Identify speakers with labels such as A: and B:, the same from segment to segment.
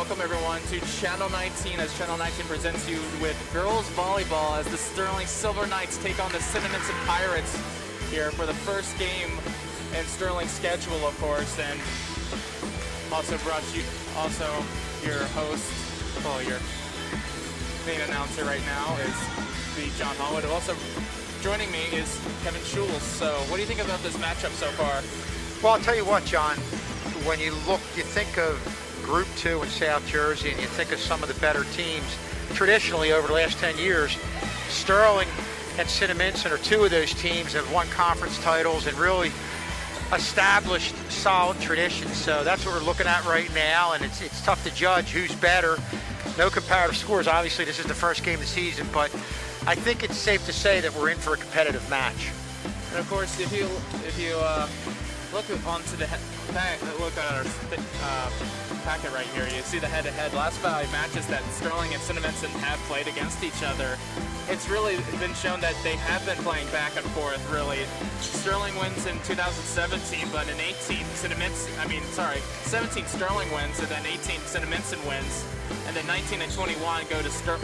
A: welcome everyone to Channel 19 as Channel 19 presents you with girls volleyball as the Sterling Silver Knights take on the Cinnaminson Pirates here for the first game in Sterling's schedule, of course, and also your host, well, your main announcer right now is the John Hallwood. Also joining me is Kevin Schulz. So what do you think about this matchup so far?
B: Well, I'll tell you what, John, when you think of Group 2 in South Jersey and you think of some of the better teams traditionally over the last 10 years, Sterling and Cinnaminson are two of those teams that have won conference titles and really established solid traditions. So that's what we're looking at right now, and it's tough to judge who's better. No comparative scores. Obviously, this is the first game of the season, but I think it's safe to say that we're in for a competitive match.
A: And of course, if you look onto the look at our packet right here, you see the head-to-head last 5 matches that Sterling and Cinnaminson have played against each other. It's really been shown that they have been playing back and forth, really. Sterling wins in 2017, but in 17 Sterling wins, and then 18 Cinnaminson wins, and then 19 and 21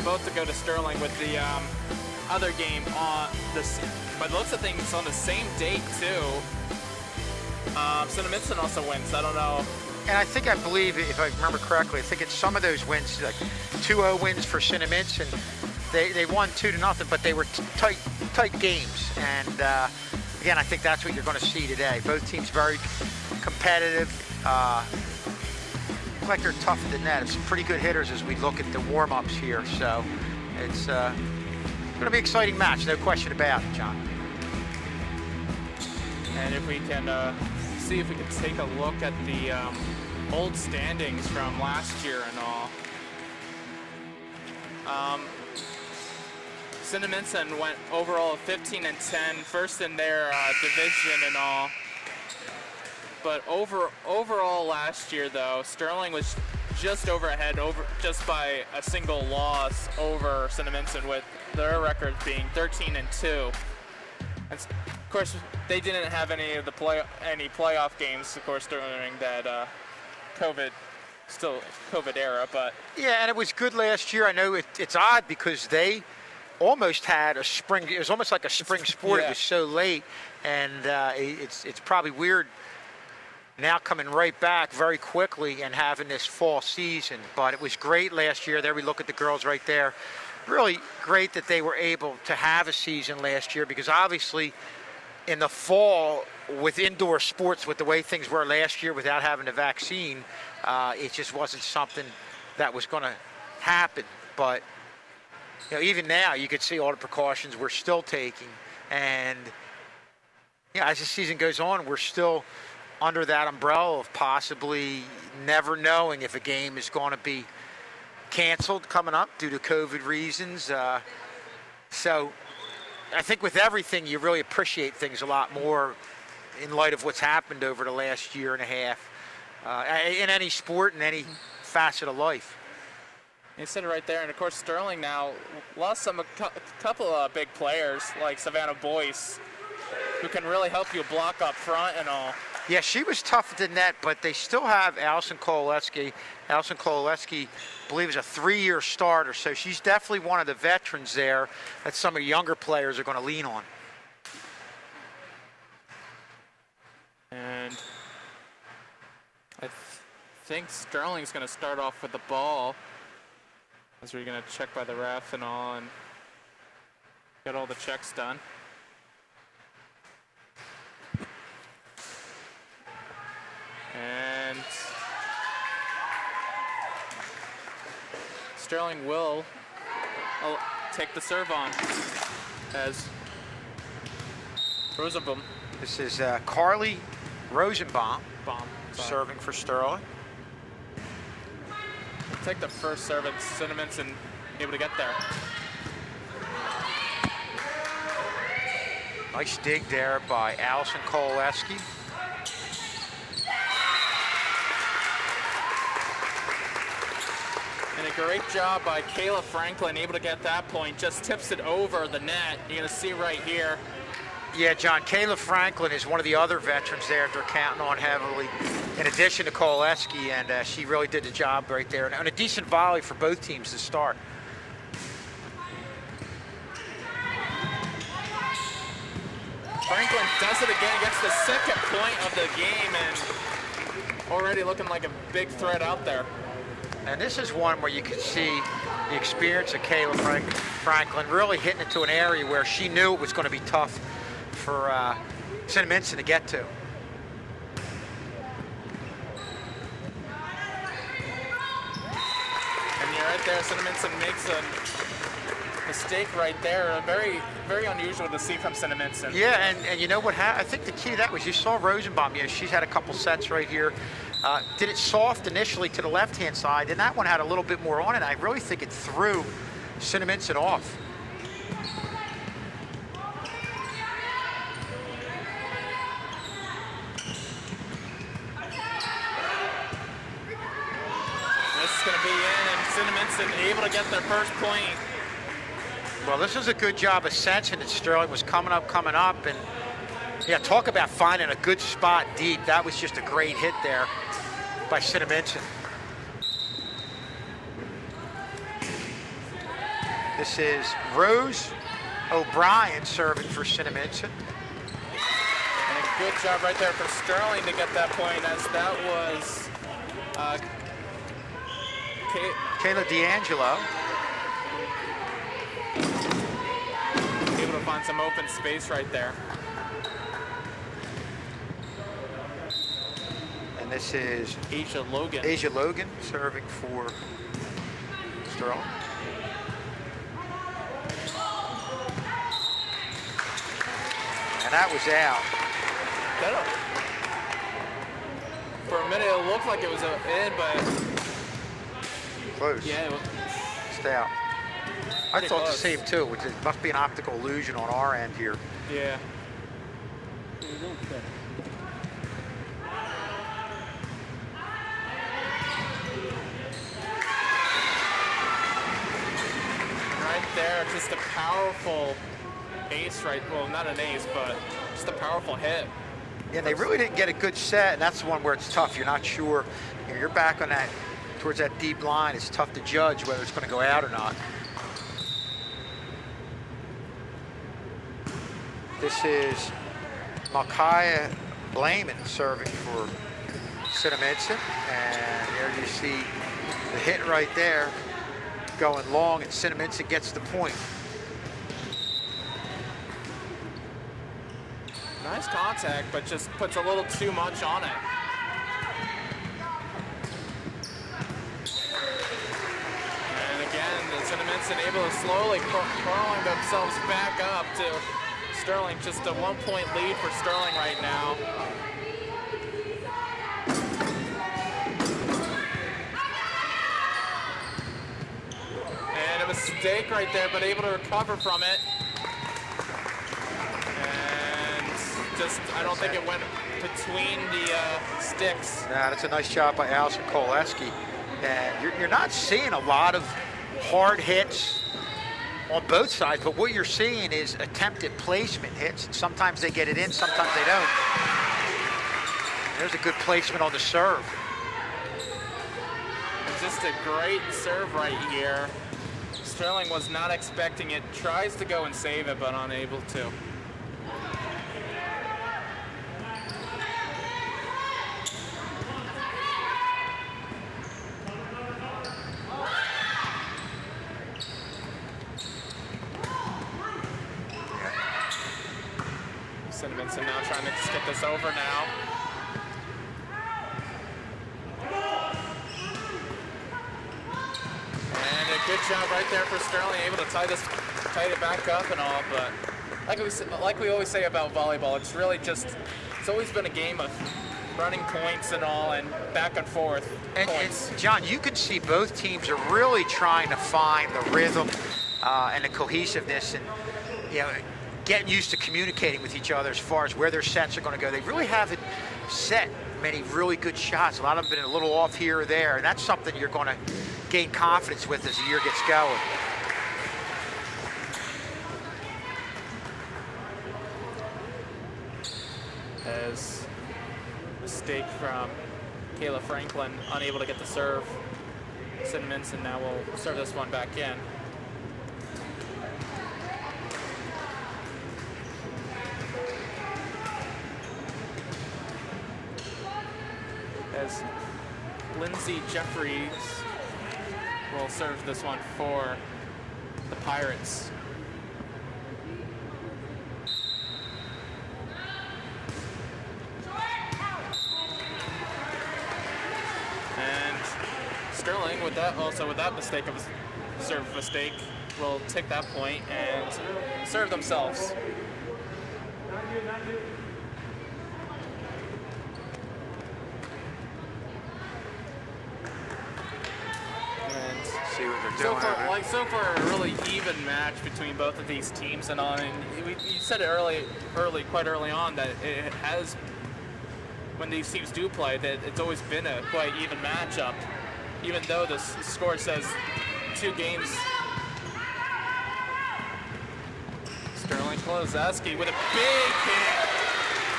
A: both go to Sterling with the other game on this. By the looks of things, on the same date too. Cinnaminson also wins. I don't know.
B: And I believe, if I remember correctly, I think it's some of those wins, like 2-0 wins for Cinnaminson. They won 2-0, but they were tight games. And again, I think that's what you're going to see today. Both teams very competitive. Like they're tough at the net. It's some pretty good hitters as we look at the warm-ups here. So it's going to be an exciting match, no question about it, John.
A: And if we can see if we can take a look at the old standings from last year and all. Cinnaminson went overall 15-10, first in their division and all. But overall last year, though, Sterling was just just by a single loss over Cinnaminson, with their record being 13-2. And of course, they didn't have any playoff games, of course, during that COVID era. But
B: yeah, and it was good last year. I know it's odd because they almost had a spring. It was almost like a spring sport. Yeah. It was so late, and it's probably weird now coming right back very quickly and having this fall season. But it was great last year. There we look at the girls right there. Really great that they were able to have a season last year, because obviously in the fall with indoor sports, with the way things were last year without having a vaccine, it just wasn't something that was going to happen. But even now you could see all the precautions we're still taking, and as the season goes on, we're still under that umbrella of possibly never knowing if a game is going to be canceled coming up due to COVID reasons. So I think with everything, you really appreciate things a lot more in light of what's happened over the last year and a half in any sport and any facet of life.
A: You said it right there. And of course, Sterling now lost a couple of big players like Savannah Boyce, who can really help you block up front and all.
B: Yeah, she was tough at the net, but they still have Allison Kowaleski. Allison Kowaleski, I believe, is a 3-year starter, so she's definitely one of the veterans there that some of the younger players are going to lean on.
A: And I think Sterling's going to start off with the ball, as we're going to check by the ref and all and get all the checks done. And Sterling will take the serve on as Rosenbaum.
B: This is Carly Rosenbaum serving for Sterling.
A: Take the first serve, and Cinnaminson able to get there.
B: Nice dig there by Allison Kowaleski.
A: And a great job by Kayla Franklin, able to get that point. Just tips it over the net. You're going to see right here.
B: Yeah, John, Kayla Franklin is one of the other veterans there they're counting on heavily, in addition to Koleski, and she really did the job right there. And a decent volley for both teams to start.
A: Franklin does it again, gets the second point of the game, and already looking like a big threat out there.
B: And this is one where you can see the experience of Kayla Franklin really hitting into an area where she knew it was going to be tough for Cinnaminson to get to.
A: And you're right there, Cinnaminson makes a mistake right there. Very, very unusual to see from Cinnaminson.
B: Yeah, and you know what happened? I think the key to that was you saw Rosenbaum. You know, she's had a couple sets right here. Did it soft initially to the left-hand side, and that one had a little bit more on it. I really think it threw Cinnaminson off.
A: This is going to be in, and Cinnaminson able to get their first point.
B: Well, this is a good job of sensing that Sterling was coming up, and yeah, talk about finding a good spot deep. That was just a great hit there by Cinnaminson. This is Rose O'Brien serving for Cinnaminson.
A: And a good job right there for Sterling to get that point, as that was
B: Kayla D'Angelo.
A: Able to find some open space right there.
B: And this is
A: Asia Logan.
B: Asia Logan serving for Sterling. And that was out.
A: For a minute, it looked like it was in, but
B: Close.
A: yeah,
B: It's out. I thought
A: close.
B: the same too, which must be an optical illusion on our end here.
A: yeah. Right there, just a powerful ace, right? Well, not an ace, but just a powerful hit.
B: Yeah, they really didn't get a good set, and that's the one where it's tough. You're not sure. You're back on that, towards that deep line. It's tough to judge whether it's going to go out or not. This is Malkia Blayman serving for Cinnaminson, and there you see the hit right there going long, and Cinnaminson gets the point.
A: Nice contact, but just puts a little too much on it. And again, the Cinnaminson able to slowly crawling themselves back up to Sterling. Just a 1 point lead for Sterling right now. And a mistake right there, but able to recover from it. Just, I don't think it went between the sticks.
B: Yeah, that's a nice job by Allison Koleski. And you're not seeing a lot of hard hits on both sides, but what you're seeing is attempted placement hits. And sometimes they get it in, sometimes they don't. There's a good placement on the serve.
A: And just a great serve right here. Sterling was not expecting it. Tries to go and save it, but unable to. Cinnaminson now trying to just get this over now. And a good job right there for Sterling, able to tie it back up and all. But like we always say about volleyball, it's really just, it's always been a game of running points and all, and back and forth points.
B: And John, you can see both teams are really trying to find the rhythm and the cohesiveness, and getting used to communicating with each other as far as where their sets are going to go. They really haven't set many really good shots. A lot of them have been a little off here or there, and that's something you're going to gain confidence with as the year gets going.
A: As mistake from Kayla Franklin, unable to get the serve. Cinnaminson now will serve this one back in. As Lindsay Jeffries will serve this one for the Pirates. And Sterling with that, also with that mistake of a serve mistake, will take that point and serve themselves.
B: See what they're doing.
A: So far, a really even match between both of these teams, and you said it quite early on that it has, when these teams do play, that it's always been a quite even matchup, even though the score says 2 games. Sterling Kloszewski with a big hit.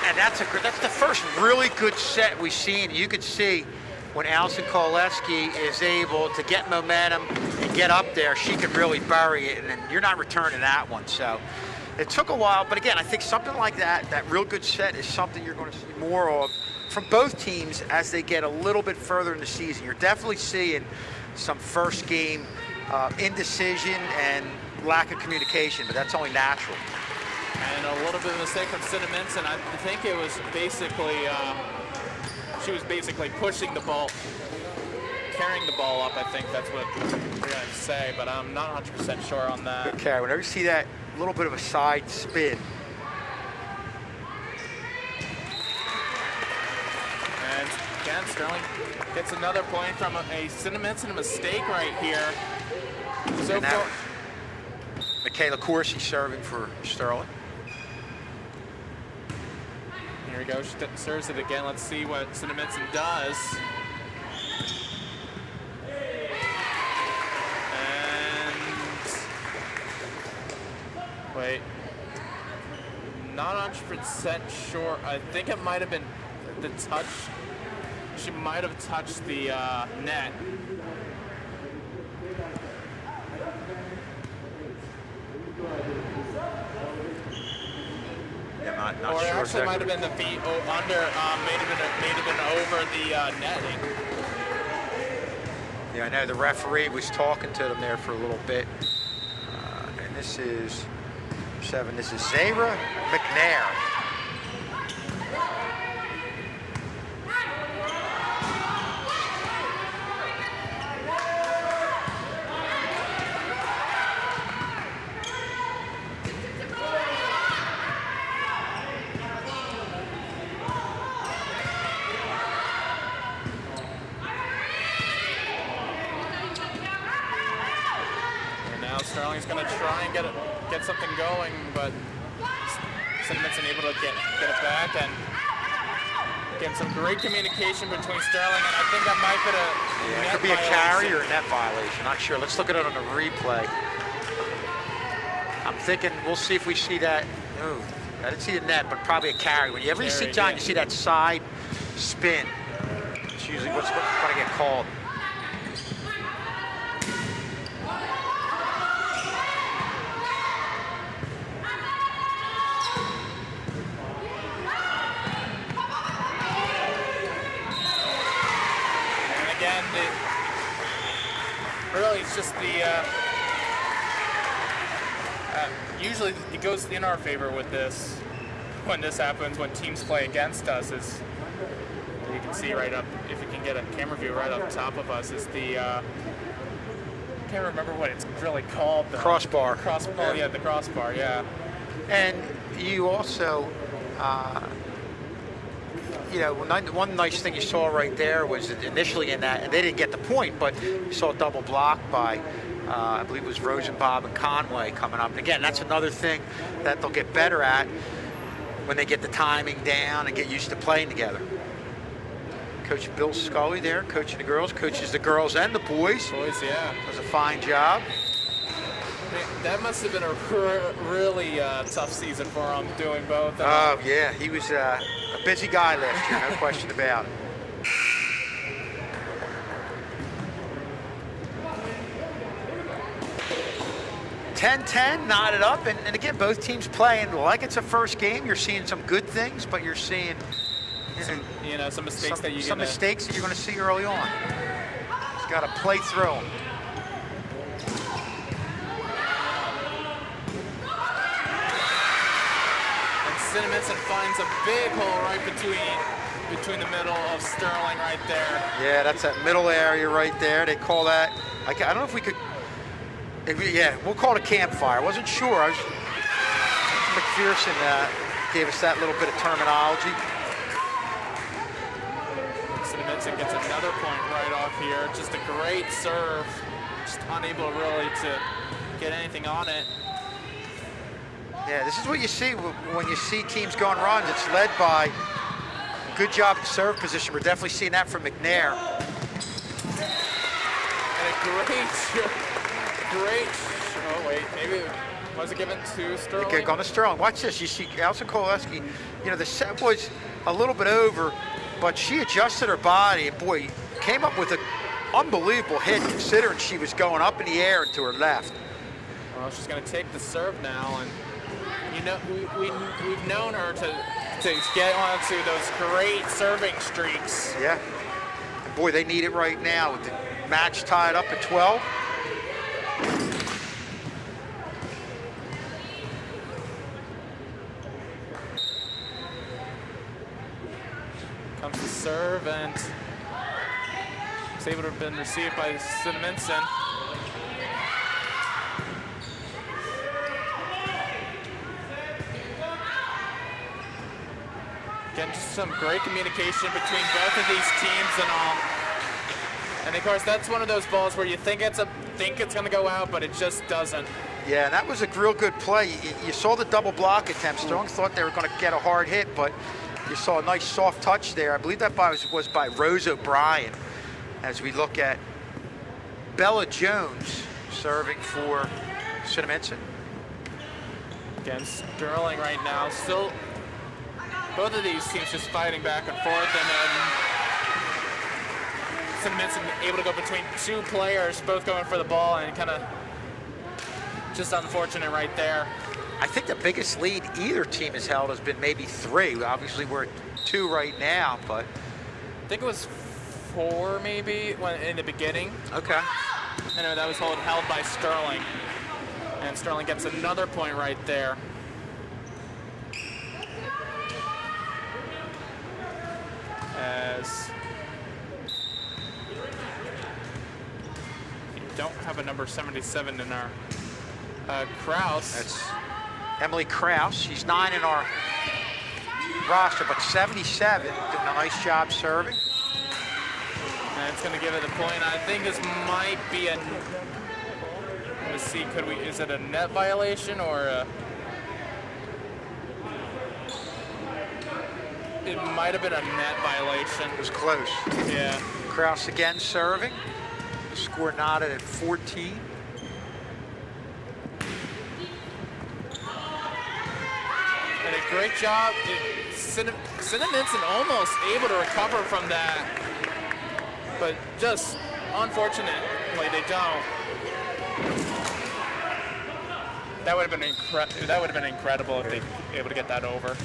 B: And that's the first really good set we've seen. You could see when Allison Koleski is able to get momentum and get up there, she can really bury it, and then you're not returning that one. So it took a while, but again, I think something like that real good set is something you're going to see more of from both teams as they get a little bit further in the season. You're definitely seeing some first game indecision and lack of communication, but that's only natural.
A: And a little bit of a mistake from Cinnaminson. I think it was basically, she was basically pushing the ball, carrying the ball up. I think that's what we're going to say, but I'm not 100% sure on that.
B: Good carry. Whenever you see that little bit of a side spin.
A: And again, Sterling gets another point from a Cinnaminson mistake right here. So far,
B: Michaela Corsi serving for Sterling.
A: Here we go, she serves it again. Let's see what Cinnaminson does. And wait, not 100% sure. I think it might have been the touch. She might have touched the net.
B: Not
A: or
B: sure
A: actually
B: exactly.
A: might have been the feet under, may have been over the netting.
B: Yeah, I know the referee was talking to them there for a little bit. And this is 7. This is Zara McNair.
A: Sterling's going to try and get something going, but Cinnaminson able to get it back, and again some great communication between Sterling, and I think that might be a net
B: it could be a
A: violation.
B: carry or a net violation. Not sure. Let's look at it on the replay. I'm thinking we'll see if we see that. No, I didn't see the net, but probably a carry. Whenever you see John, you see that side spin. It's usually what's going to get called.
A: Really, it's just the, usually it goes in our favor with this, when this happens, when teams play against us, is, you can see right up, if you can get a camera view right up top of us, is the, I can't remember what it's really called. Though.
B: Crossbar.
A: Crossbar, yeah, the crossbar, yeah.
B: And you also, you know, one nice thing you saw right there was that initially in that, and they didn't get the point, but you saw a double block by, I believe it was Rosenbaum and Conway coming up. And again, that's another thing that they'll get better at when they get the timing down and get used to playing together. Coach Bill Scully there, coaching the girls, coaches the girls and the boys.
A: Boys, yeah.
B: Does a fine job.
A: That must have been a really tough season for him doing both.
B: Oh, yeah. He was a busy guy last year, no question about it. 10-10, knotted up, and again, both teams playing like it's a first game. You're seeing some good things, but you're seeing
A: some mistakes that
B: mistakes that you're going to see early on. He's got to play through them.
A: And Cinnaminson finds a big hole right between the middle of Sterling right there.
B: Yeah, that's that middle area right there. They call that. I don't know if we could. Yeah, we'll call it a campfire. I wasn't sure. McPherson gave us that little bit of terminology.
A: Cinnaminson gets another point right off here. Just a great serve. Just unable really to get anything on it.
B: Yeah, this is what you see when you see teams go on runs. It's led by good job in serve position. We're definitely seeing that from McNair.
A: And a great, oh wait, maybe, was it given to Sterling?
B: Okay, gone to Sterling. Watch this, you see Allison Kowaleski, the set was a little bit over, but she adjusted her body, and boy, came up with an unbelievable hit considering she was going up in the air and to her left.
A: Well, she's gonna take the serve now, and we've known her to get onto those great serving streaks.
B: Yeah, and boy, they need it right now with the match tied up at 12.
A: Comes the serve, and it's able to have been received by Cinnaminson. Again, just some great communication between both of these teams and all. And of course, that's one of those balls where you think it's going to go out, but it just doesn't.
B: Yeah, and that was a real good play. You saw the double block attempt. Sterling thought they were going to get a hard hit, but you saw a nice soft touch there. I believe that was by Rose O'Brien. As we look at Bella Jones serving for Cinnaminson.
A: Again, Sterling right now still. Both of these teams just fighting back and forth, and Cinnaminson able to go between two players, both going for the ball, and kind of just unfortunate right there.
B: I think the biggest lead either team has held has been maybe 3. Obviously, we're at 2 right now, but
A: I think it was 4 maybe in the beginning.
B: Okay.
A: I know that was held by Sterling, and Sterling gets another point right there. As we don't have a number 77 in our Kraus.
B: That's Emily Kraus. She's 9 in our roster, but 77 doing a nice job serving.
A: And it's going to give it the point. I think this might be a. Let's see. Is it a net violation or a? It might have been a net violation.
B: It was close.
A: Yeah.
B: Kraus again serving. The score knotted at 14.
A: And a great job. Cinnaminson almost able to recover from that, but just unfortunately they don't. That would have been incredible if they were able to get that over.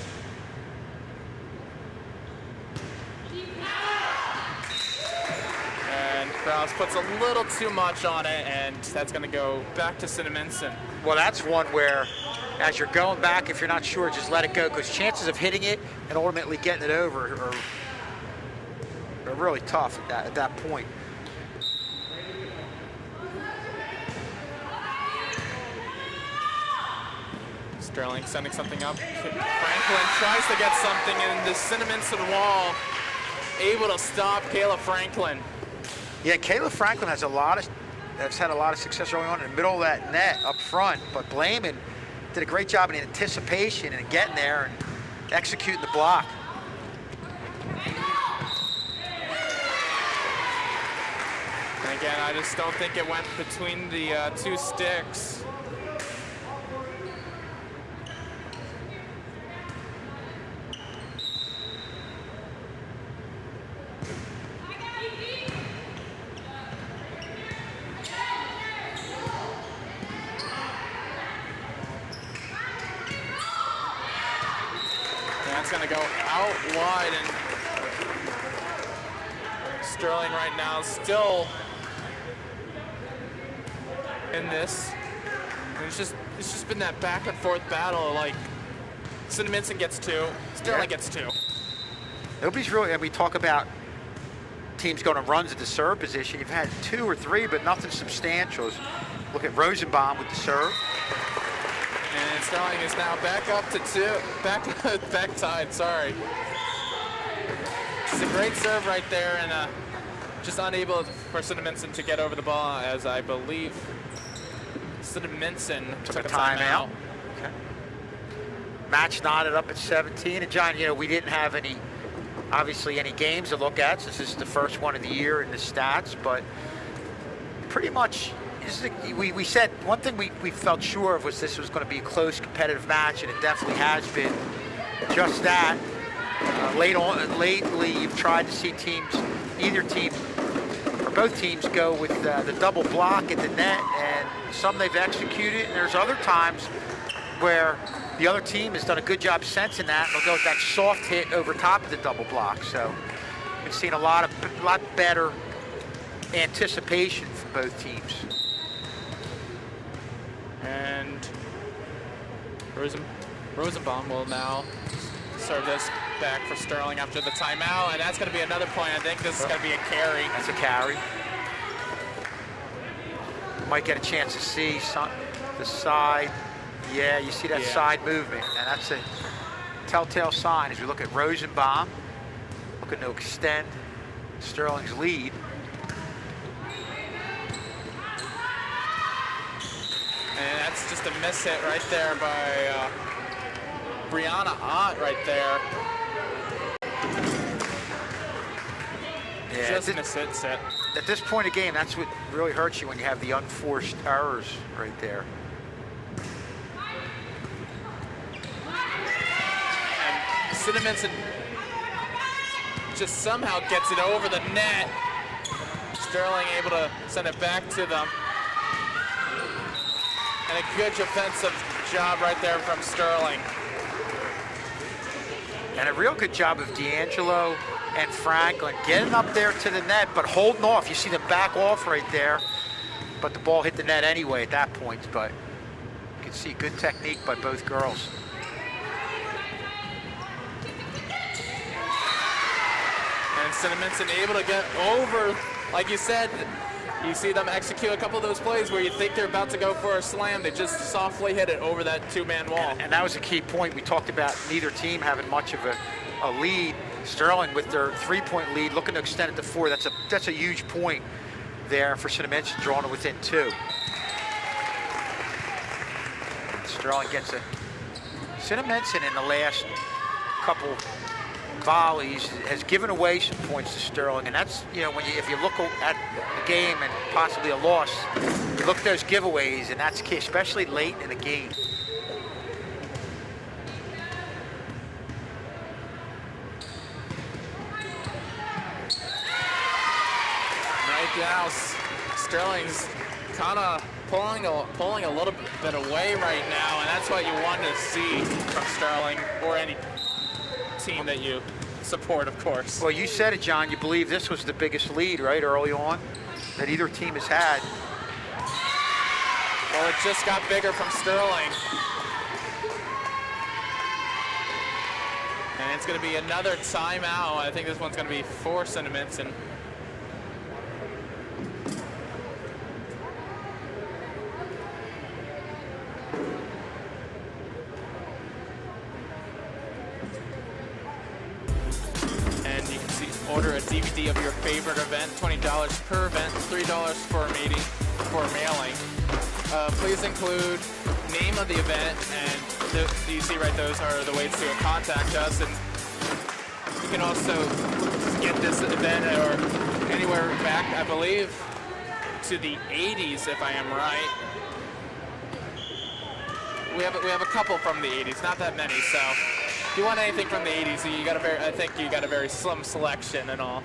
A: And Kraus puts a little too much on it, and that's going to go back to Cinnaminson.
B: Well, that's one where, as you're going back, if you're not sure, just let it go, because chances of hitting it and ultimately getting it over are really tough at that point.
A: Sterling sending something up. Franklin tries to get something in the Cinnaminson wall. Able to stop Kayla Franklin.
B: Yeah, Kayla Franklin has had a lot of success early on in the middle of that net up front, but Blayman did a great job in anticipation and getting there and executing the block.
A: And again, I just don't think it went between the 2 sticks. that's going to go out wide, and Sterling right now still in this. And it's just been that back and forth battle. Like Cinnaminson gets 2, Sterling gets 2.
B: Nobody's really, and we talk about teams going on runs at the serve position. You've had 2 or 3, but nothing substantial. Look at Rosenbaum with the serve.
A: And Sterling is now back up to 2, back tied, sorry. It's a great serve right there, and just unable for Cinnaminson to get over the ball, as I believe Cinnaminson took a timeout.
B: Okay. Match knotted up at 17, and John, you know, we didn't have obviously any games to look at since this is the first one of the year in the stats, but pretty much we said one thing we felt sure of was this was going to be a close competitive match, and it definitely has been just that. Lately you've tried to see teams, either team or both teams, go with the double block at the net, and some they've executed, and there's other times where the other team has done a good job sensing that, and they'll go with that soft hit over top of the double block. So we've seen a lot better anticipation from both teams.
A: And Rosenbaum will now serve this back for Sterling after the timeout, and that's going to be another point. I think this is going to be a carry.
B: That's a carry. Might get a chance to see the side. Yeah, you see that side movement, and that's a telltale sign as we look at Rosenbaum looking to extend Sterling's lead.
A: And that's just a miss hit right there by Brianna Ott right there.
B: Yeah,
A: just miss hit set.
B: At this point of the game, that's what really hurts you when you have the unforced errors right there.
A: And Cinnaminson just somehow gets it over the net. Sterling able to send it back to them. And a good defensive job right there from Sterling.
B: And a real good job of D'Angelo and Franklin getting up there to the net, but holding off. You see them back off right there, but the ball hit the net anyway at that point. But you can see good technique by both girls.
A: And Cinnaminson able to get over, like you said, you see them execute a couple of those plays where you think they're about to go for a slam. They just softly hit it over that two-man wall.
B: And that was a key point. We talked about neither team having much of a lead. Sterling with their 3-point lead, looking to extend it to 4. That's a huge point there for Cinnaminson, drawing it within 2. Sterling gets a Cinnaminson in the last couple volleys has given away some points to Sterling, and that's, you know, if you look at the game and possibly a loss, you look at those giveaways, and that's key, especially late in the game.
A: Right now, Sterling's kind of pulling a little bit away right now, and that's what you want to see from Sterling or any team that you support, of course.
B: Well, you said it, John. You believe this was the biggest lead, right, early on, that either team has had.
A: Well, it just got bigger from Sterling. And it's going to be another timeout. I think this one's going to be for Cinnaminson. Order a DVD of your favorite event, $20 per event, $3 for mailing. Please include name of the event, and you see right, those are the ways to contact us. And you can also get this event or anywhere back, I believe, to the 80s, if I am right. We have a couple from the 80s, not that many, so. If you want anything from the 80s, I think you got a very slim selection and all.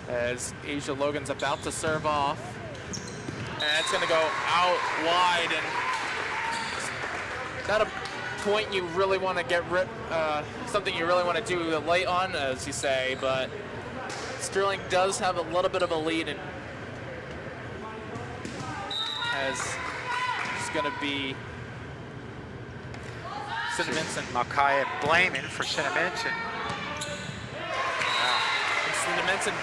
A: As Asia Logan's about to serve off. And it's going to go out wide, and not a point you really want to get something you really want to do late on, as you say, but Sterling does have a little bit of a lead, and it's going to be Cinnaminson.
B: Makaya blaming for Cinnaminson.
A: Cinnaminson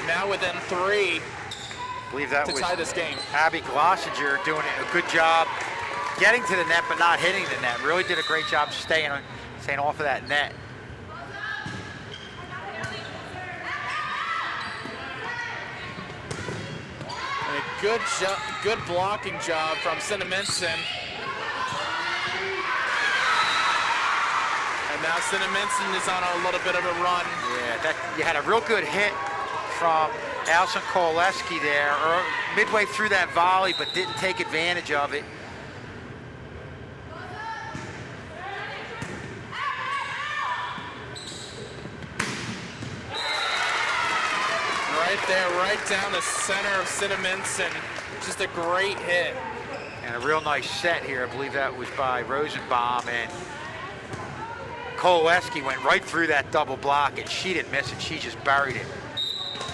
A: now within 3
B: I believe that
A: to
B: was
A: tie this game.
B: Abby Glossinger doing a good job getting to the net but not hitting the net. Really did a great job staying off of that net.
A: And a good blocking job from Cinnaminson. And now Cinnaminson is on a little bit of a run.
B: Yeah, you had a real good hit from Allison Koleski there, midway through that volley, but didn't take advantage of it.
A: Right there, right down the center of Cinnaminson. Just a great hit.
B: And a real nice set here. I believe that was by Rosenbaum, and Koleski went right through that double block, and she didn't miss it. She just buried it.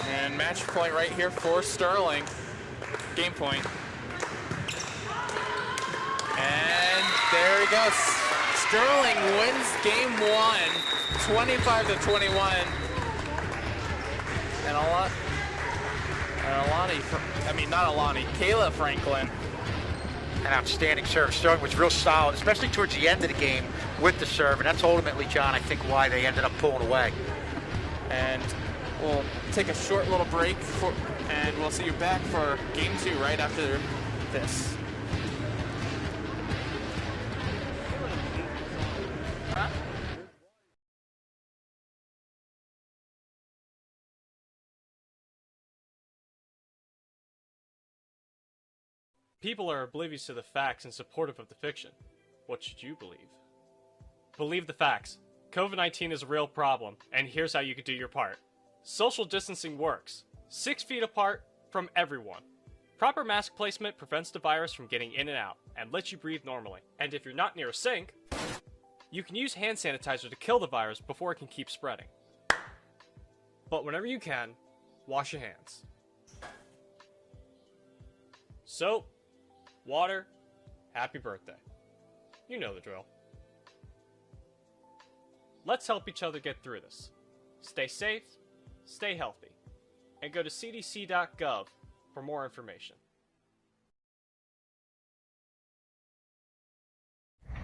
A: And match point right here for Sterling. Game point. And there he goes. Sterling wins game 1, 25-21. And Kayla Franklin.
B: An outstanding serve. Sterling was real solid, especially towards the end of the game with the serve, and that's ultimately, John, I think why they ended up pulling away.
A: And we'll take a short little break, and we'll see you back for game 2 right after this.
C: People are oblivious to the facts and supportive of the fiction. What should you believe? Believe the facts. COVID-19 is a real problem, and here's how you can do your part. Social distancing works. 6 feet apart from everyone. Proper mask placement prevents the virus from getting in and out, and lets you breathe normally. And if you're not near a sink, you can use hand sanitizer to kill the virus before it can keep spreading. But whenever you can, wash your hands. Soap, water, happy birthday. You know the drill. Let's help each other get through this. Stay safe, stay healthy, and go to cdc.gov for more information.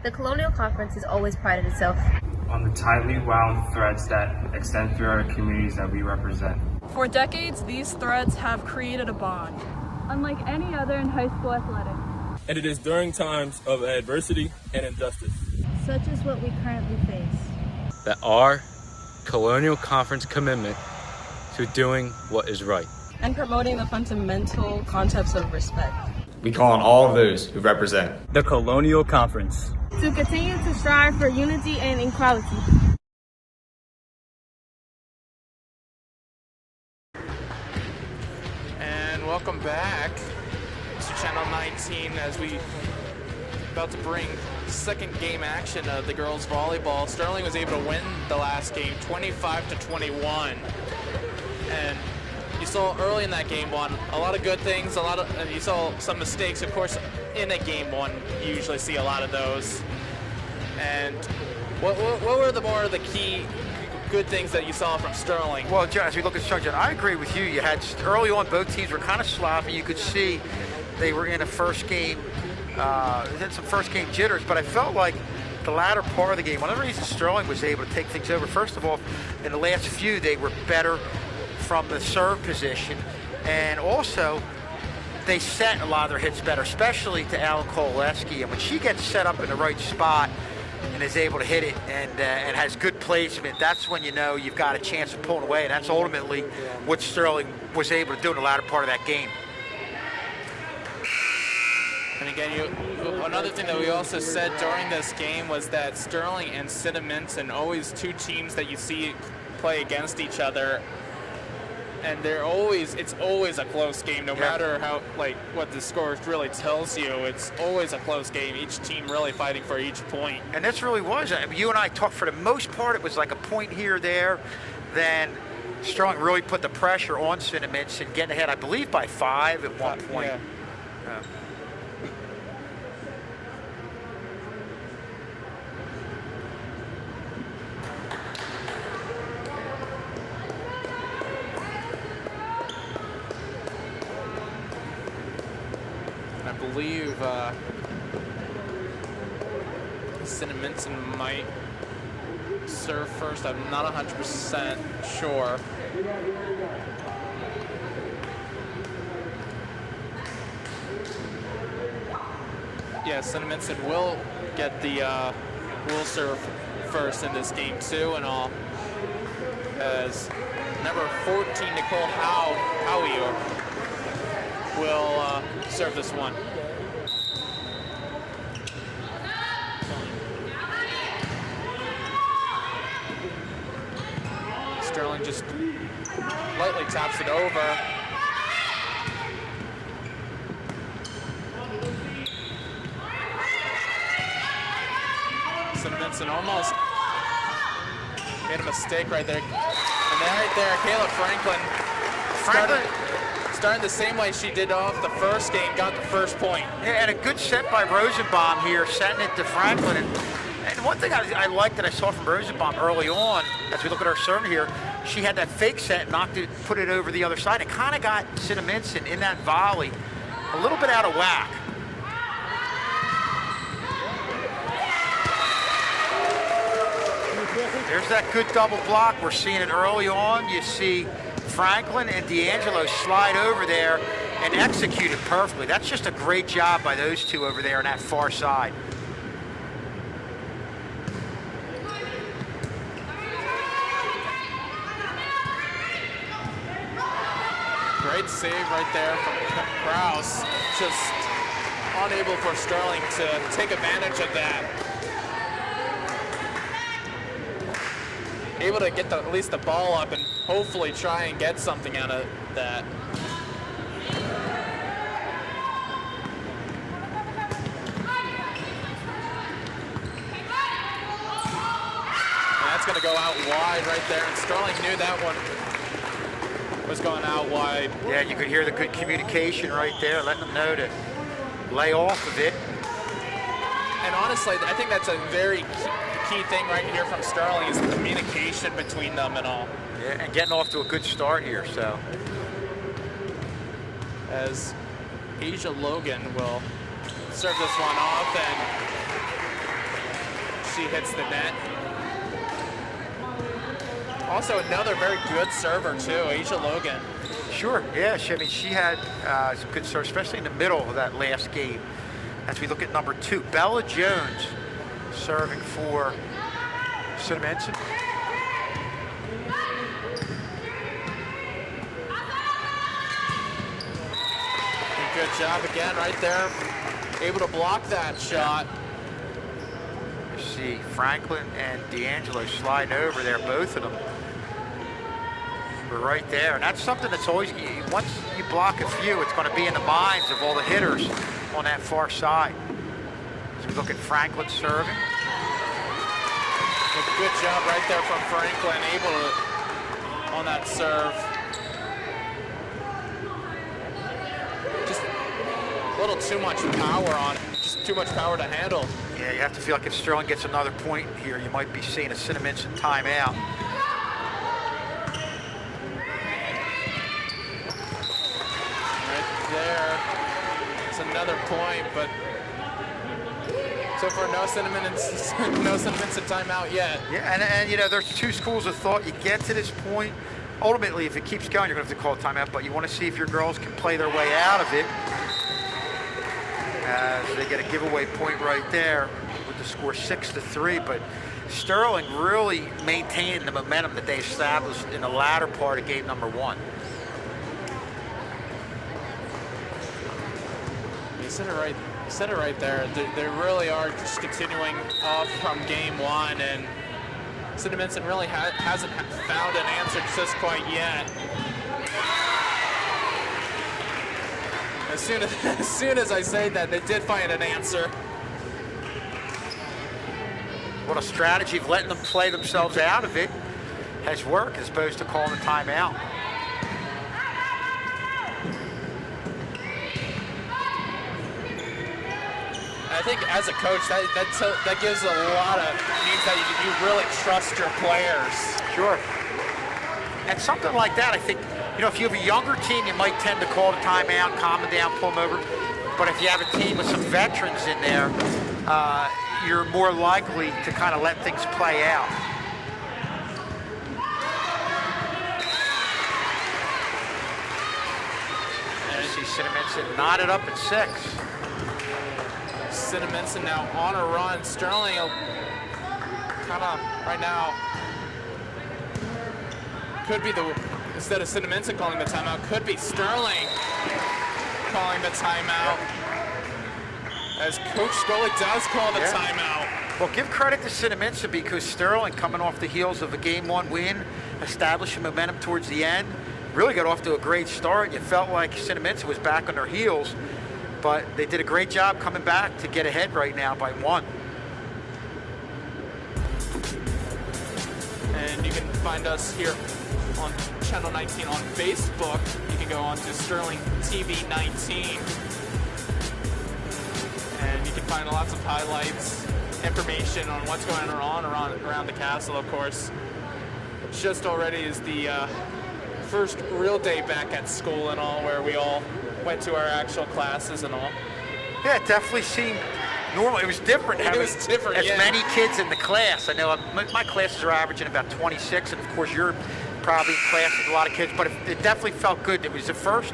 D: The Colonial Conference has always prided itself
E: on the tightly wound threads that extend through our communities that we represent.
F: For decades, these threads have created a bond, unlike any other in high school athletics.
G: And it is during times of adversity and injustice,
D: such as what we currently face,
H: that our Colonial Conference commitment to doing what is right
F: and promoting the fundamental concepts of respect.
I: We call on all of those who represent
J: the Colonial Conference
D: to continue to strive for unity and equality.
A: And welcome back to Channel 19 as we about to bring second game action of the girls volleyball. Sterling was able to win the last game 25-21, and you saw early in that game 1 a lot of good things, you saw some mistakes. Of course, in a game 1 you usually see a lot of those. And what were the key good things that you saw from Sterling?
B: Well, John, as we look at Sterling, I agree with you. You had early on, both teams were kind of sloppy. You could see they were in a first game, had some first game jitters, but I felt like the latter part of the game, one of the reasons Sterling was able to take things over, first of all, in the last few, they were better from the serve position, and also they set a lot of their hits better, especially to Alan Koleski. And when she gets set up in the right spot and is able to hit it and has good placement, that's when you know you've got a chance of pulling away, and that's ultimately what Sterling was able to do in the latter part of that game.
A: And again, another thing that we also said during this game was that Sterling and Cinnaminson, always two teams that you see play against each other. and it's always a close game, no matter how, like, what the score really tells you. It's always a close game. Each team really fighting for each point.
B: And this really was. I mean, you and I talked, for the most part, it was like a point here or there. Then Sterling really put the pressure on Cinnaminson, getting ahead, I believe, by 5 at one point.
A: Yeah. I believe Cinnaminson might serve first. I'm not 100% sure. Yeah, Cinnaminson will get the will serve first in this game too, and all. As number 14, Nicole Howie will serve this one. Sterling just lightly taps it over. Cinnaminson almost made a mistake right there. And then right there, Kayla Franklin starting the same way she did off the first game, got the first point.
B: Yeah, and a good set by Rosenbaum here, setting it to Franklin. And one thing I liked that I saw from Rosenbaum early on, as we look at our serve here, she had that fake set, knocked it, put it over the other side. It kind of got Cinnaminson in that volley a little bit out of whack. There's that good double block. We're seeing it early on. You see Franklin and D'Angelo slide over there and execute it perfectly. That's just a great job by those two over there on that far side.
A: Great save right there from Kraus. Just unable for Sterling to take advantage of that. Able to get at least the ball up and hopefully try and get something out of that. And that's going to go out wide right there, and Sterling knew that one was going out wide.
B: Yeah, you could hear the good communication right there, letting them know to lay off of it.
A: And honestly, I think that's a very key thing right here from Sterling is the communication between them and all.
B: Yeah, and getting off to a good start here, so.
A: As Asia Logan will serve this one off, and she hits the net. Also another very good server too, Asia Logan.
B: Sure, yeah, she had some good serve, especially in the middle of that last game. As we look at number 2, Bella Jones serving for Cinnaminson.
A: Good job again right there. Able to block that shot.
B: You see Franklin and D'Angelo sliding over there, both of them. We're right there, and that's something that's always, once you block a few, it's going to be in the minds of all the hitters on that far side. As we look at Franklin serving.
A: A good job right there from Franklin, able to, on that serve. Just a little too much power on it, just too much power to handle.
B: Yeah, you have to feel like if Sterling gets another point here, you might be seeing a Cinnaminson timeout.
A: There, it's another point, but so far no Cinnaminson timeout yet.
B: Yeah, and you know, there's two schools of thought. You get to this point, ultimately, if it keeps going, you're going to have to call a timeout, but you want to see if your girls can play their way out of it. As they get a giveaway point right there with the score 6-3, but Sterling really maintaining the momentum that they established in the latter part of game number 1.
A: You said it right there. They really are just continuing off from game 1, and Cinnaminson really hasn't found an answer just quite yet. as soon as I say that, they did find an answer.
B: What a strategy of letting them play themselves out of it has worked as opposed to calling a timeout.
A: I think as a coach, that gives a lot of, means that you really trust your players.
B: Sure. And something like that, I think, you know, if you have a younger team, you might tend to call the timeout, calm them down, pull them over. But if you have a team with some veterans in there, you're more likely to kind of let things play out. You see Cinnaminson knotted up at 6.
A: Cinnaminson now on a run. Sterling kind of right now could be the, instead of Cinnaminson calling the timeout, could be Sterling calling the timeout. As Coach Scully does call the timeout.
B: Well, give credit to Cinnaminson because Sterling, coming off the heels of a Game 1 win, establishing momentum towards the end, really got off to a great start. You felt like Cinnaminson was back on their heels, but they did a great job coming back to get ahead right now by 1.
A: And you can find us here on Channel 19 on Facebook. You can go on to Sterling TV 19. And you can find lots of highlights, information on what's going on around the castle, of course. Just already is the first real day back at school and all, where we all went to our actual classes and all.
B: Yeah, it definitely seemed normal. It was different having as many kids in the class. I know my classes are averaging about 26, and of course you're probably in class with a lot of kids, but it definitely felt good. It was the first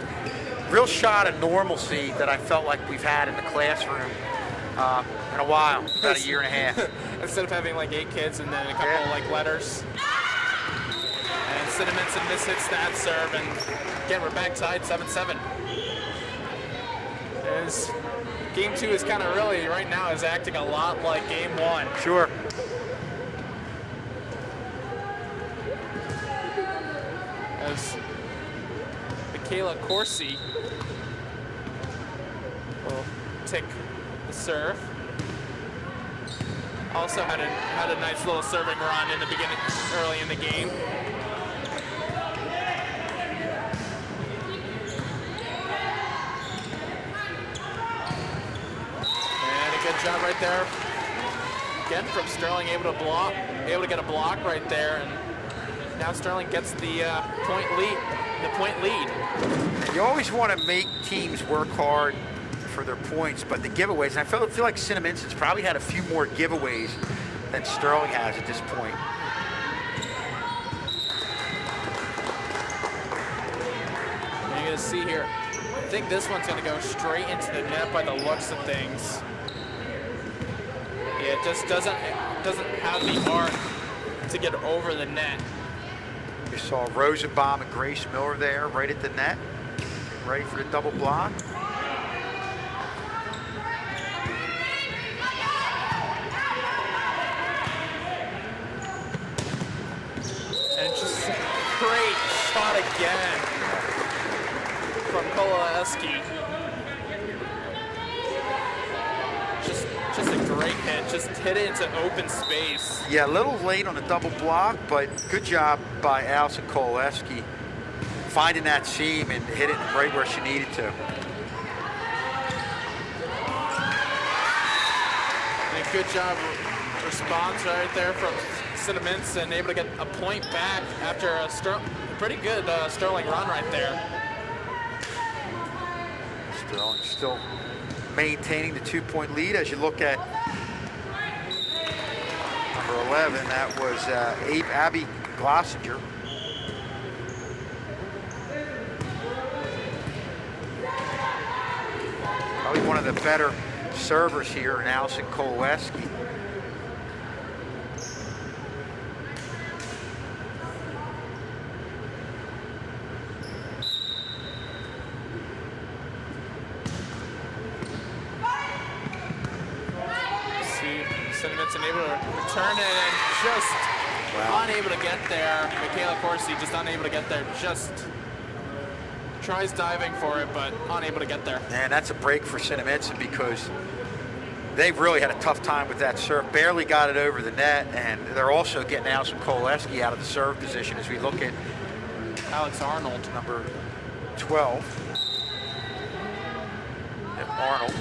B: real shot of normalcy that I felt like we've had in the classroom in a while, about a year and a half.
A: Instead of having like 8 kids and then a couple of like letters. And Cinnaminson mishits that serve, and again we're back tied 7-7. As Game 2 is kind of really right now is acting a lot like Game 1.
B: Sure.
A: As Michaela Corsi will take the serve. Also had a nice little serving run in the beginning, early in the game. And a good job right there. Again from Sterling, able to get a block right there, and now Sterling gets the point lead.
B: You always want to make teams work hard for their points, but the giveaways, and I feel like Cinnaminson's probably had a few more giveaways than Sterling has at this point.
A: And you're going to see here, I think this one's going to go straight into the net by the looks of things. Yeah, it just doesn't have the arc to get over the net.
B: You saw Rosenbaum and Grace Miller there right at the net, ready for the double block.
A: And just a great shot again from Kolaeski. Just a great hit, just hit it into open space.
B: Yeah, a little late on the double block, but good job by Allison Kolaeski finding that seam and hit it right where she needed to.
A: And a good job response right there from Cinnaminson, able to get a point back after a pretty good Sterling run right there.
B: Sterling still maintaining the 2-point lead. As you look at number 11, that was Abby Glossinger. Probably one of the better servers here in Allison Kolaeski.
A: Cinnaminson able to return it and just unable to get there. Michaela Corsi just unable to get there just Tries diving for it, but unable to get there.
B: And that's a break for Cinnaminson because they've really had a tough time with that serve. Barely got it over the net, and they're also getting Allison Koleski out of the serve position as we look at
A: Alex Arnold,
B: number 12. Yep, Arnold.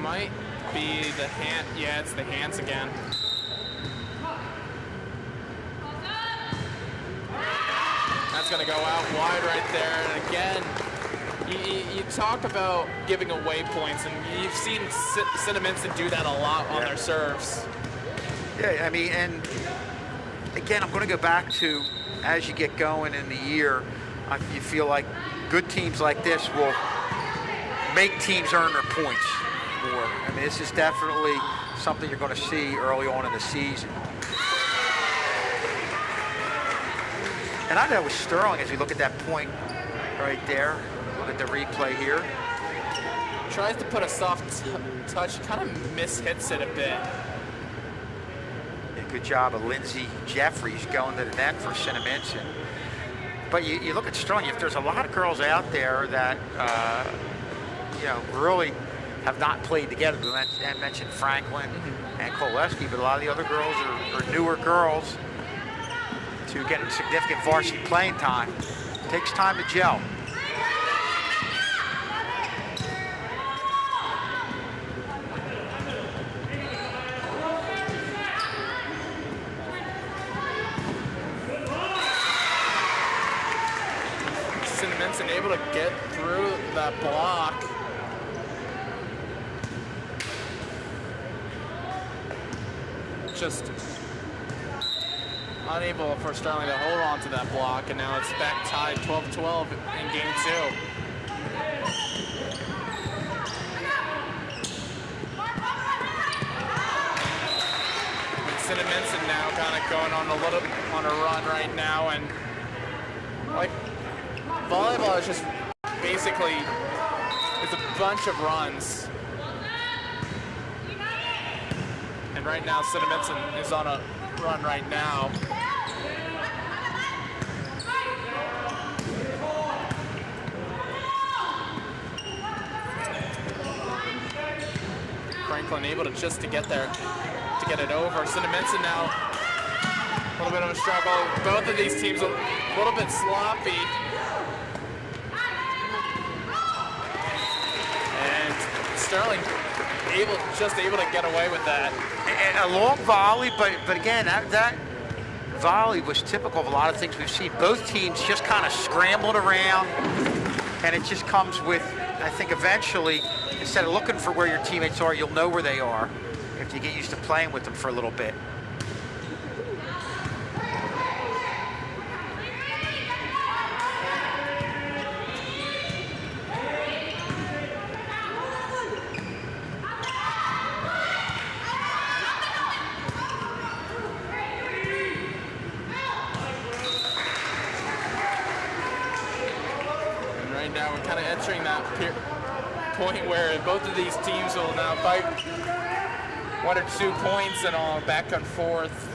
A: Might be the hand. Yeah, it's the hands again. That's going to go out wide right there. And again, you talk about giving away points, and you've seen Cinnaminson do that a lot on their serves.
B: Yeah, I mean, and again, I'm going to go back to as you get going in the year, you feel like good teams like this will make teams earn their points more. I mean, this is definitely something you're going to see early on in the season. And I know with Sterling, as we look at that point right there, look at the replay here.
A: Tries to put a soft touch, kind of mishits it a bit.
B: A good job of Lindsay Jeffries going to the net for Cinnaminson. But you look at Sterling, if there's a lot of girls out there that, you know, really have not played together. I mentioned Franklin and Koleski, but a lot of the other girls are newer girls to get significant varsity playing time. It takes time to gel.
A: Cinnaminson able to get through that block. Just unable for Sterling to hold on to that block, and now it's back tied 12-12 in game 2. And Cinnaminson now kind of going on a run right now, and like volleyball is just basically it's a bunch of runs. And right now, Cinnaminson is on a run right now. Franklin able to just to get there, to get it over. Cinnaminson now, a little bit of a struggle. Both of these teams a little bit sloppy. And Sterling just able to get away with that.
B: And a long volley, but again, that volley was typical of a lot of things we've seen. Both teams just kind of scrambling around, and it just comes with, I think eventually, instead of looking for where your teammates are, you'll know where they are if you get used to playing with them for a little bit.
A: Now we're kind of entering that point where both of these teams will now fight 1 or 2 points and all back and forth.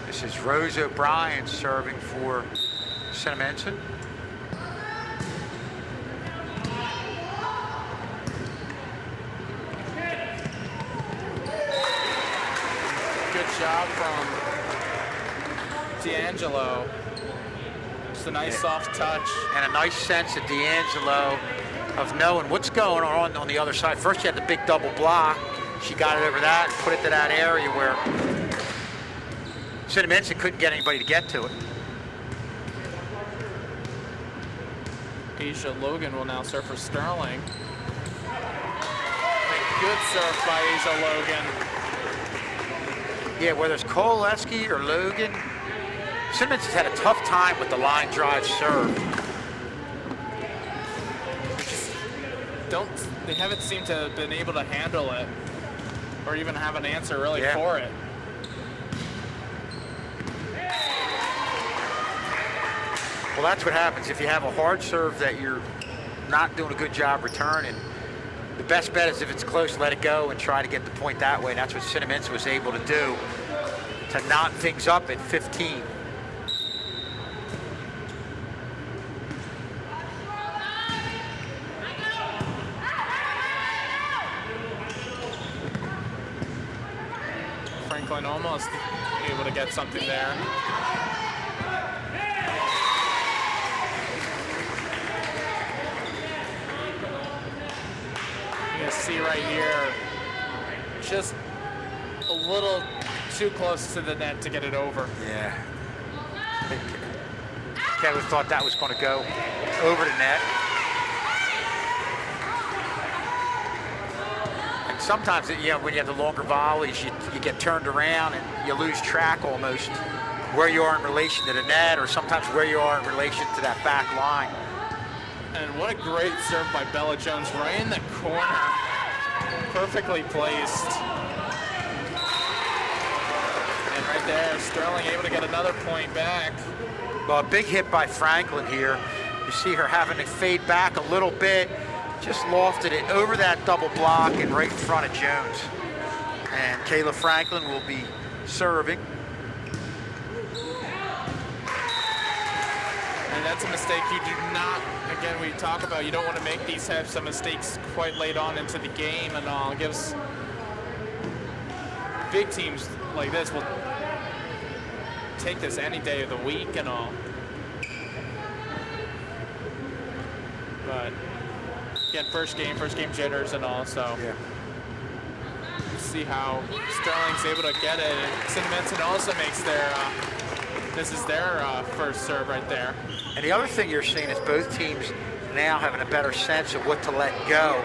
B: This is Rose O'Brien serving for Cinnaminson.
A: Good job from D'Angelo. A nice soft touch.
B: And a nice sense of D'Angelo of knowing what's going on the other side. First she had the big double block. She got it over that and put it to that area where Cinnaminson couldn't get anybody to get to it.
A: Asia Logan will now serve for Sterling. A good serve by Asia Logan.
B: Yeah, whether it's Koleski or Logan, Cinnaminson has had a tough time with the line drive serve.
A: They haven't seemed to have been able to handle it or even have an answer really for it.
B: Well, that's what happens if you have a hard serve that you're not doing a good job returning. The best bet is if it's close, let it go and try to get the point that way. And that's what Cinnaminson was able to do to knot things up at 15.
A: Franklin almost able to get something there. You can see right here, just a little too close to the net to get it over.
B: Yeah. I think Kevin thought that was going to go over the net. And sometimes, you know, when you have the longer volleys, you get turned around and you lose track almost where you are in relation to the net, or sometimes where you are in relation to that back line.
A: And what a great serve by Bella Jones, right in the corner. Perfectly placed. And right there, Sterling able to get another point back.
B: Well, a big hit by Franklin here. You see her having to fade back a little bit. Just lofted it over that double block and right in front of Jones. And Kayla Franklin will be serving.
A: And that's a mistake you do not, again, we talk about, you don't want to make these types of mistakes quite late on into the game and all. It gives big teams like this will take this any day of the week and all. But again, first game jitters and all, so
B: yeah.
A: See how Sterling's able to get it. And Cinnaminson also makes their, this is their first serve right there.
B: And the other thing you're seeing is both teams now having a better sense of what to let go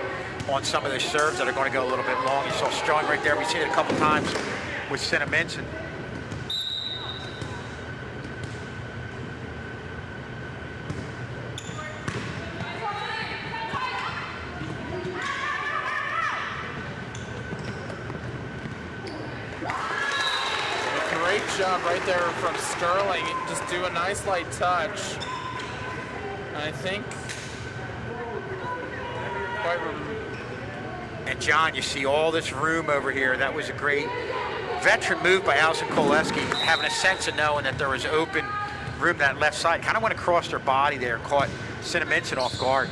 B: on some of those serves that are going to go a little bit long. You saw Sterling right there. We've seen it a couple times with Cinnaminson.
A: Great job right there from Sterling. Just do a nice light touch. I think.
B: And John, you see all this room over here. That was a great veteran move by Allison Koleski, having a sense of knowing that there was open room that left side. Kind of went across her body there, caught Cinnaminson off guard.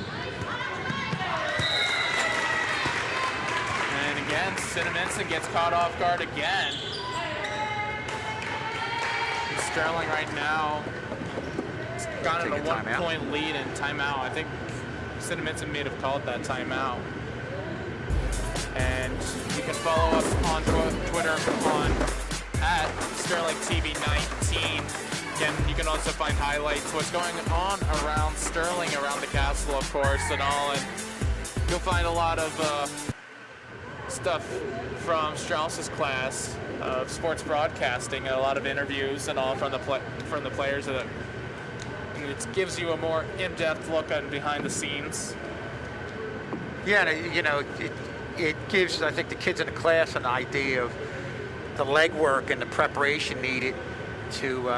A: And again, Cinnaminson gets caught off guard again. Sterling right now has gotten a 1-point lead in timeout. I think Cinnaminson may have called that timeout. And you can follow us on Twitter on @SterlingTV19. Again, you can also find highlights, what's going on around Sterling, around the castle, of course, and all. And you'll find a lot of stuff from Strauss's class of sports broadcasting, and a lot of interviews and all from the players. And it gives you a more in-depth look at behind the scenes.
B: Yeah, and you know, it gives, I think, the kids in the class an idea of the legwork and the preparation needed to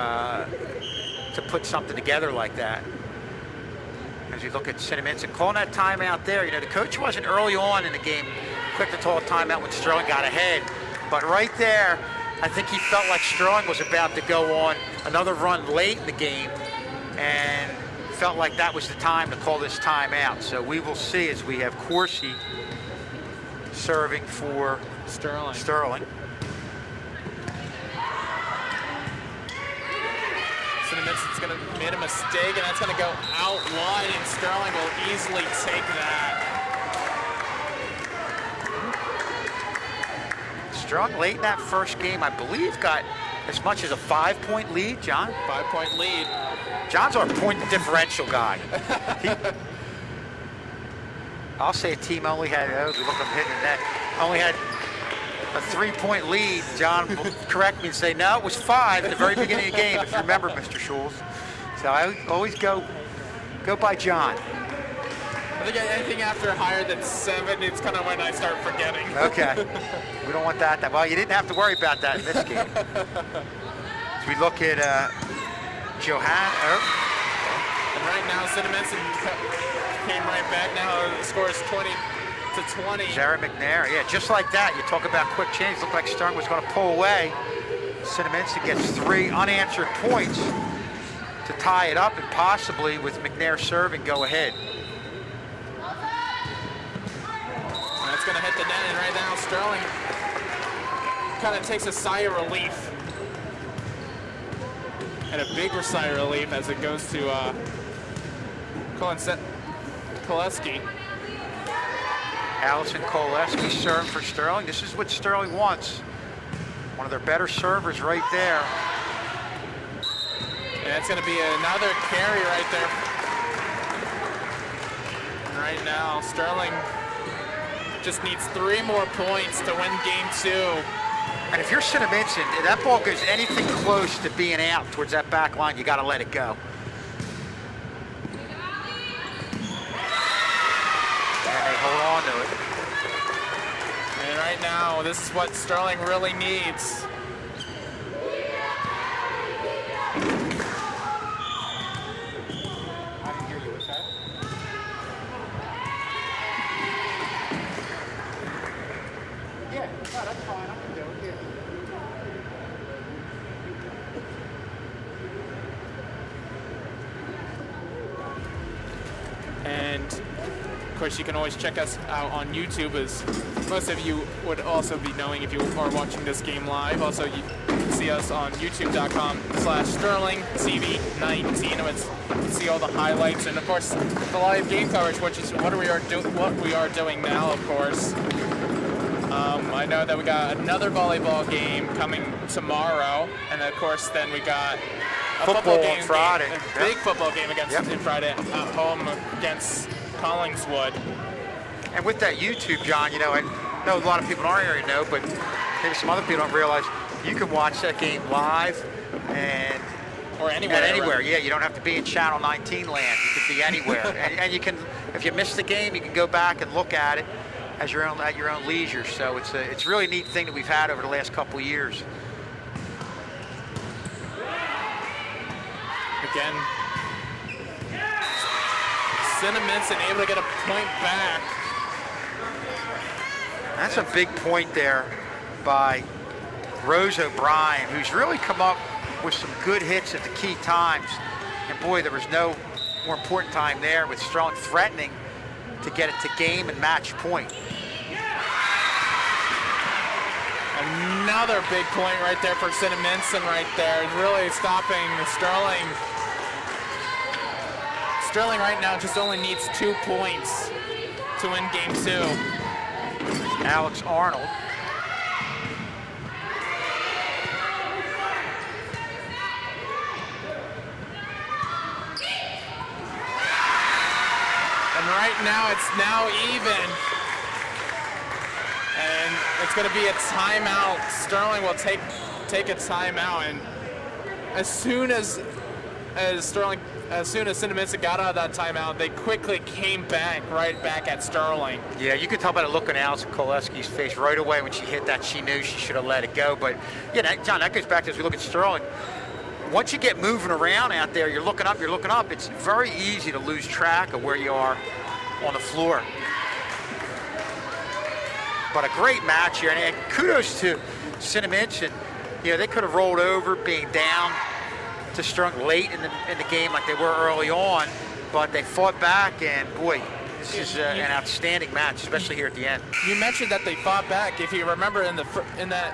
B: put something together like that. As you look at Cinnaminson calling that timeout there, you know, the coach wasn't early on in the game quick to call a timeout when Sterling got ahead. But right there, I think he felt like Sterling was about to go on another run late in the game and felt like that was the time to call this timeout. So we will see as we have Corsi serving for
A: Sterling. Cinnaminson's going to made a mistake, and that's going to go out wide, and Sterling will easily take that.
B: Sterling late in that first game, I believe, got as much as a 5-point lead, John?
A: 5-point lead.
B: John's our point differential guy. I'll say a team only had, look, I'm hitting the net, only had a 3-point lead. John will correct me and say, no, it was 5 at the very beginning of the game, if you remember, Mr. Schultz. So I always go by John.
A: I think anything after higher than 7, it's kind of when I start forgetting.
B: Okay. We don't want that. Well, you didn't have to worry about that in this game. As we look at Johan.
A: And right now, Cinnaminson came right back. Now the score is 20-20.
B: Zara McNair, yeah, just like that. You talk about quick change. Looked like Sterling was going to pull away. Cinnaminson gets 3 unanswered points to tie it up and possibly with McNair serving go ahead.
A: That's going to hit the net, and right now Sterling kind of takes a sigh of relief. And a big sigh of relief as it goes to Koleski.
B: Allison Koleski serving for Sterling. This is what Sterling wants. One of their better servers right there.
A: And it's going to be another carry right there. And right now, Sterling just needs 3 more points to win game 2.
B: And if you're Cinnaminson, if that ball goes anything close to being out towards that back line, you got to let it go. And they hold on to it.
A: And right now, this is what Sterling really needs.
B: I didn't hear you. What's that? Yeah, no, that's fine. I can do it. Yeah.
A: And of course, you can always check us out on YouTube, as most of you would also be knowing if you are watching this game live. Also, you can see us on youtube.com/SterlingTV19. You can see all the highlights and, of course, the live game coverage, which is what we are doing now, of course. I know that we got another volleyball game coming tomorrow, and of course, then we got a football game
B: on Friday.
A: A big football game against Friday at home against Collingswood.
B: And with that YouTube, John, you know, I know a lot of people in our area know, but maybe some other people don't realize you can watch that game live and
A: or anywhere.
B: Anywhere, yeah. You don't have to be in Channel 19 land. You can be anywhere, and you can, if you miss the game, you can go back and look at it at your own leisure. So it's a really neat thing that we've had over the last couple of years.
A: Again, Cinnaminson able to get a point back.
B: That's a big point there by Rose O'Brien, who's really come up with some good hits at the key times. And boy, there was no more important time there with Sterling threatening to get it to game and match point.
A: Another big point right there for Cinnaminson right there, really stopping Sterling. Sterling right now just only needs 2 points to win game 2.
B: Alex Arnold.
A: And right now it's now even. And it's going to be a timeout. Sterling will take a timeout, and as soon as Cinnaminson got out of that timeout, they quickly came right back at Sterling.
B: Yeah, you could tell by the look on Allison Koleski's face right away when she hit that. She knew she should have let it go. But yeah, John, that goes back to as we look at Sterling. Once you get moving around out there, you're looking up. It's very easy to lose track of where you are on the floor. But a great match here, and kudos to Cinnaminson. You know, they could have rolled over being down to Sterling late in the game like they were early on, but they fought back, and boy, this is an outstanding match, especially here at the end.
A: You mentioned that they fought back. If you remember in that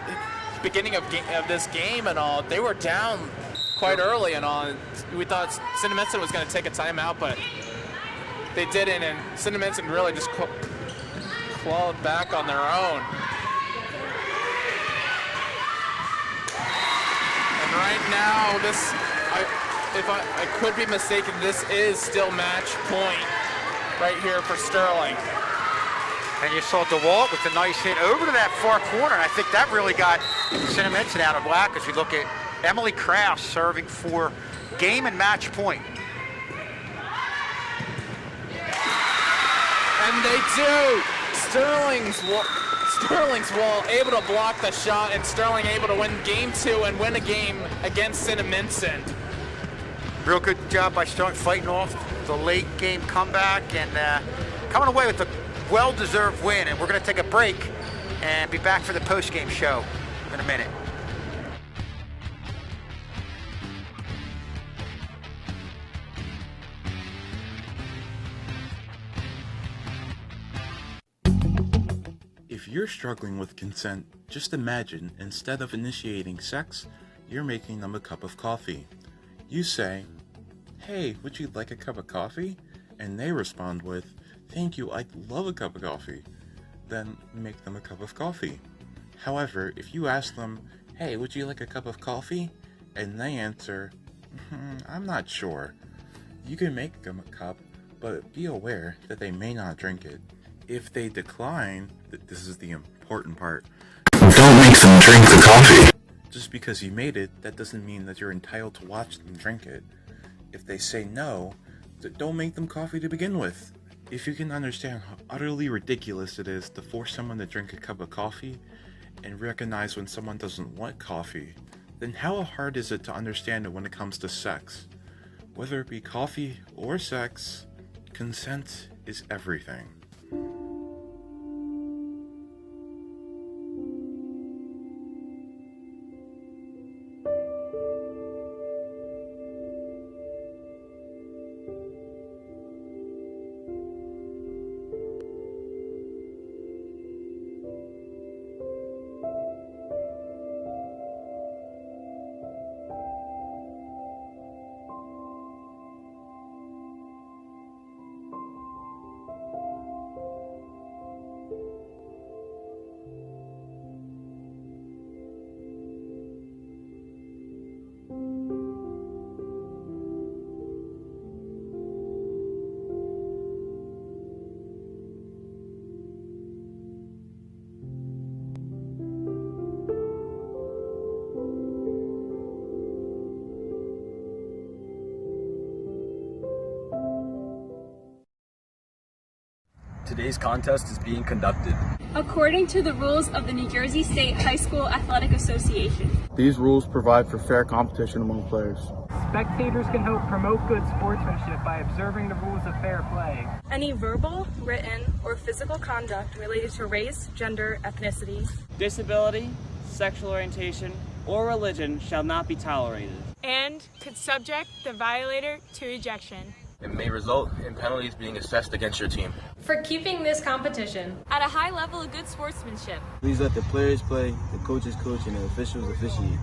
A: beginning of this game and all, they were down quite early and all. We thought Cinnaminson was going to take a timeout, but they didn't, and Cinnaminson really just clawed back on their own. And right now, if I could be mistaken, this is still match point right here for Sterling.
B: And you saw DeWalt with a nice hit over to that far corner, and I think that really got Cinnaminson out of whack as we look at Emily Kraus serving for game and match point.
A: And they do! Sterling's wall able to block the shot, and Sterling able to win game 2 and win a game against Cinnaminson.
B: Real good job by Sterling fighting off the late game comeback and coming away with a well-deserved win. And we're going to take a break and be back for the post-game show in a minute.
J: If you're struggling with consent, just imagine instead of initiating sex, you're making them a cup of coffee. You say, "Hey, would you like a cup of coffee?" And they respond with, "Thank you, I'd love a cup of coffee." Then make them a cup of coffee. However, if you ask them, "Hey, would you like a cup of coffee?" and they answer, "I'm not sure," you can make them a cup, but be aware that they may not drink it. If they decline, this is the important part, don't make them drink the coffee. Just because you made it, that doesn't mean that you're entitled to watch them drink it. If they say no, don't make them coffee to begin with. If you can understand how utterly ridiculous it is to force someone to drink a cup of coffee and recognize when someone doesn't want coffee, then how hard is it to understand it when it comes to sex? Whether it be coffee or sex, consent is everything.
K: Today's contest is being conducted
F: according to the rules of the New Jersey State High School Athletic Association.
L: These rules provide for fair competition among players.
M: Spectators can help promote good sportsmanship by observing the rules of fair play.
F: Any verbal, written, or physical conduct related to race, gender, ethnicity,
N: disability, sexual orientation, or religion shall not be tolerated,
O: and could subject the violator to ejection.
G: It may result in penalties being assessed against your team.
P: For keeping this competition
O: at a high level of good sportsmanship,
Q: please let the players play, the coaches coach, and the officials officiate.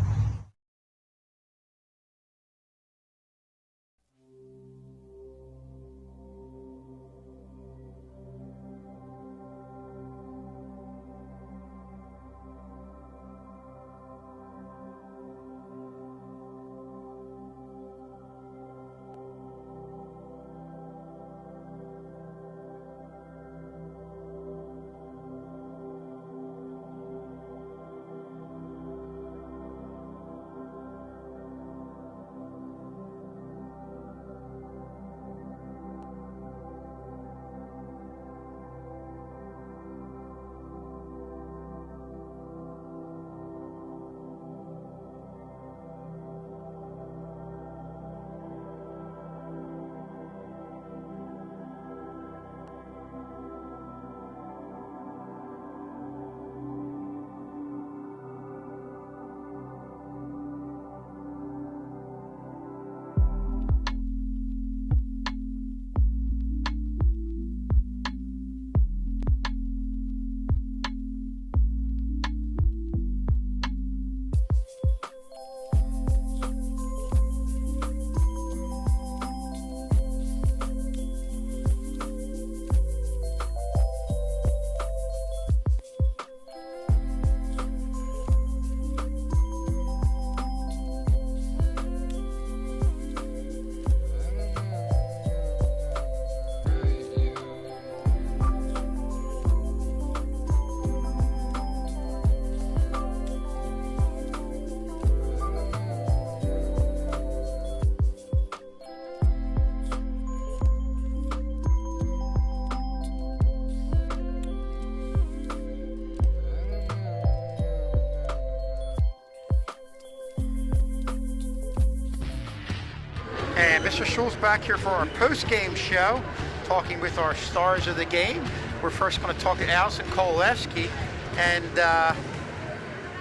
B: And Mr. Schul's back here for our post-game show, talking with our stars of the game. We're first going to talk to Allison Kolewski. And,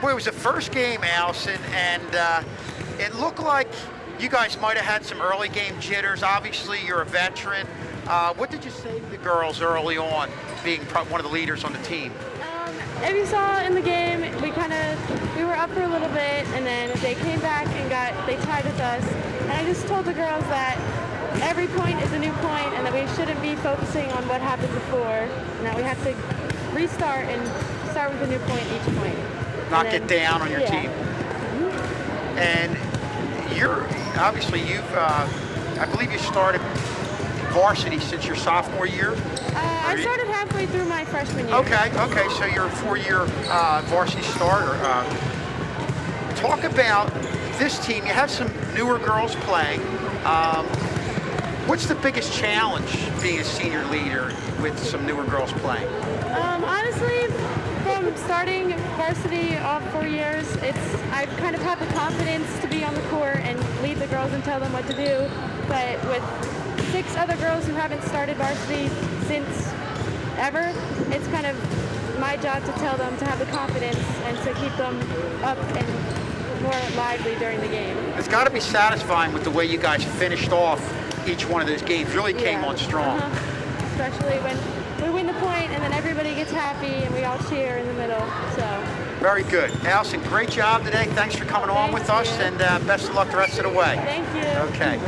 B: boy, it was the first game, Allison, and it looked like you guys might have had some early game jitters. Obviously, you're a veteran. What did you say to the girls early on, being one of the leaders on the team?
R: If you saw in the game, we were up for a little bit, and then they came back and they tied with us. And I just told the girls that every point is a new point, and that we shouldn't be focusing on what happened before, and that we have to restart and start with a new point each point.
B: Not get down on your team. And I believe you started varsity since your sophomore year?
R: I started halfway through my freshman year.
B: Okay, so you're a 4-year varsity starter. Talk about this team. You have some newer girls playing. What's the biggest challenge being a senior leader with some newer girls playing?
R: Honestly, from starting varsity all 4 years, I've kind of had the confidence to be on the court and lead the girls and tell them what to do. But with 6 other girls who haven't started varsity since ever, it's kind of my job to tell them to have the confidence and to keep them up and more lively during the game.
B: It's got to be satisfying with the way you guys finished off each one of those games. Really came on strong.
R: Especially when we win the point and then everybody gets happy and we all cheer in the middle. So.
B: Very good. Allison, great job today. Thanks for coming on with us, and best of luck the rest of the way.
R: Thank you.
B: Okay.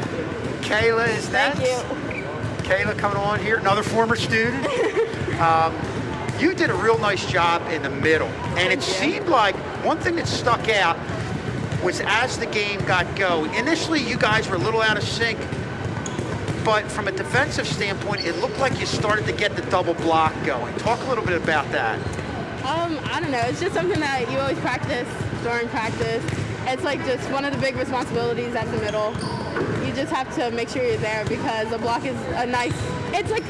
B: Kayla is next.
R: Thank you.
B: Kayla coming on here, another former student. You did a real nice job in the middle, and it seemed like one thing that stuck out was as the game got going. Initially, you guys were a little out of sync, but from a defensive standpoint, it looked like you started to get the double block going. Talk a little bit about that.
S: I don't know. It's just something that you always practice during practice. It's like just one of the big responsibilities at the middle. You just have to make sure you're there because a block is a nice, it's like,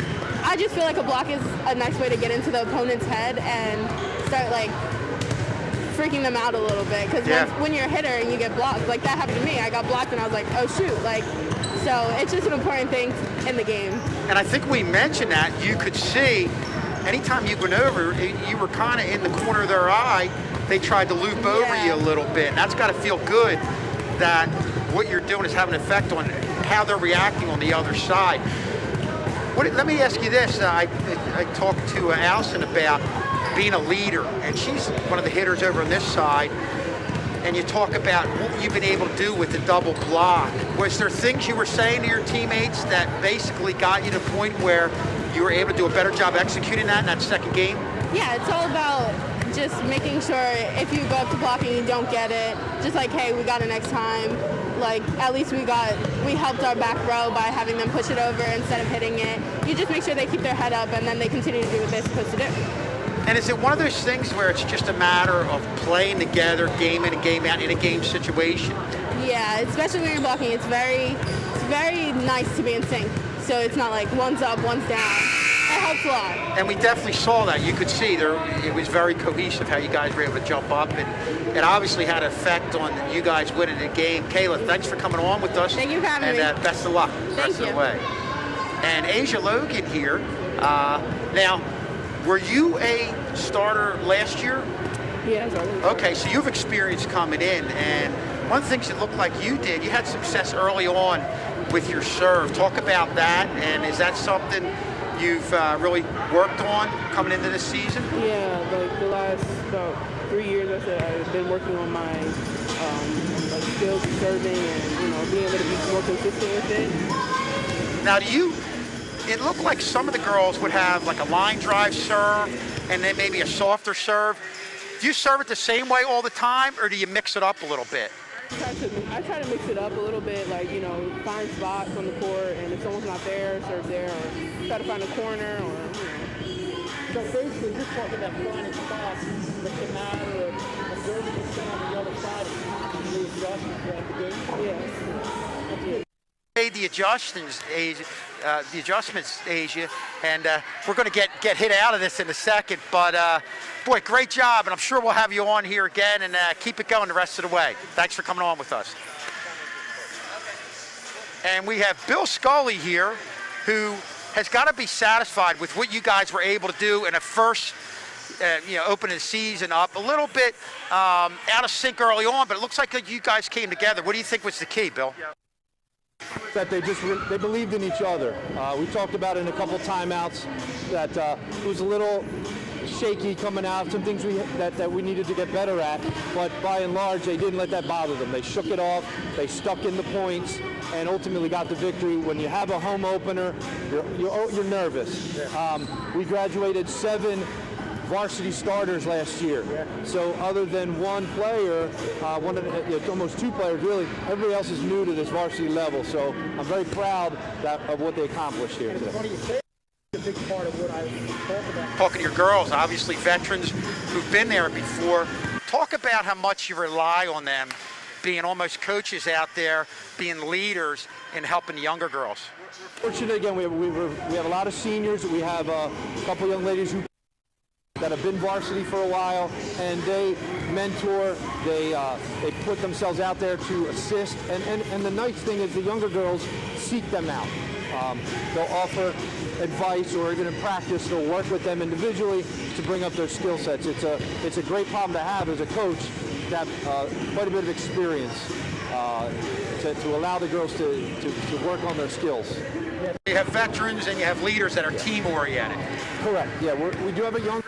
S: I just feel like a block is a nice way to get into the opponent's head and start like freaking them out a little bit. Because when you're a hitter and you get blocked, like that happened to me. I got blocked and I was like, oh shoot. So it's just an important thing in the game.
B: And I think we mentioned that you could see anytime you went over, you were kind of in the corner of their eye. They tried to loop over you a little bit. And that's got to feel good that what you're doing is having an effect on how they're reacting on the other side. Let me ask you this. I talked to Allison about being a leader, and she's one of the hitters over on this side. And you talk about what you've been able to do with the double block. Was there things you were saying to your teammates that basically got you to the point where you were able to do a better job executing that in that second game?
S: Yeah, it's all about just making sure if you go up to blocking and you don't get it, just like, hey, we got it next time. Like, at least we helped our back row by having them push it over instead of hitting it. You just make sure they keep their head up and then they continue to do what they're supposed to do.
B: And is it one of those things where it's just a matter of playing together, game in and game out, in a game situation?
S: Yeah, especially when you're blocking, it's very nice to be in sync. So it's not like one's up, one's down. It helps a lot.
B: And we definitely saw that. You could see it was very cohesive how you guys were able to jump up, and it obviously had an effect on you guys winning the game. Kayla, thanks for coming on with us.
S: Thank you for having me.
B: And best of luck the rest of the way. And Asia Logan here. Now, were you a starter last year?
S: Yes.
B: Okay, so you've experience coming in, and one of the things it looked like you had success early on with your serve. Talk about that, and is that something you've really worked on coming into this season?
T: Yeah, like the last about 3 years, I said I've been working on my skills of serving and being able to be more consistent with it.
B: Now, it looked like some of the girls would have like a line drive serve and then maybe a softer serve. Do you serve it the same way all the time, or do you mix it up a little bit?
T: I try to mix it up a little bit, like, find spots on the court, and if someone's not there, serve there, or try to find a corner, or,
U: So basically, just talking about finding spots, but the matter of observing the center on the other side and constantly adjusting throughout the game.
T: Yes.
B: The adjustments, Asia, and we're going to get hit out of this in a second, but boy, great job, and I'm sure we'll have you on here again, and keep it going the rest of the way. Thanks for coming on with us. And we have Bill Scully here, who has got to be satisfied with what you guys were able to do in a first, opening the season up. A little bit out of sync early on, but it looks like you guys came together. What do you think was the key, Bill?
U: That they believed in each other. We talked about it in a couple timeouts that it was a little shaky coming out, some things that we needed to get better at, but by and large they didn't let that bother them. They shook it off, they stuck in the points, and ultimately got the victory. When you have a home opener, you're nervous. We graduated 7 varsity starters last year. So other than one player, almost 2 players really, everybody else is new to this varsity level. So I'm very proud of what they accomplished here today. A big part of what I talk about.
B: Talking to your girls, obviously veterans who've been there before. Talk about how much you rely on them being almost coaches out there, being leaders in helping the younger girls.
U: We're fortunate again. We have a lot of seniors. We have a couple young ladies that have been varsity for a while, and they mentor. They put themselves out there to assist. And the nice thing is the younger girls seek them out. They'll offer advice, or even in practice, they'll work with them individually to bring up their skill sets. It's a great problem to have as a coach, to have quite a bit of experience to allow the girls to work on their skills.
B: You have veterans and you have leaders that are team-oriented.
U: Correct. Yeah, we do have a younger.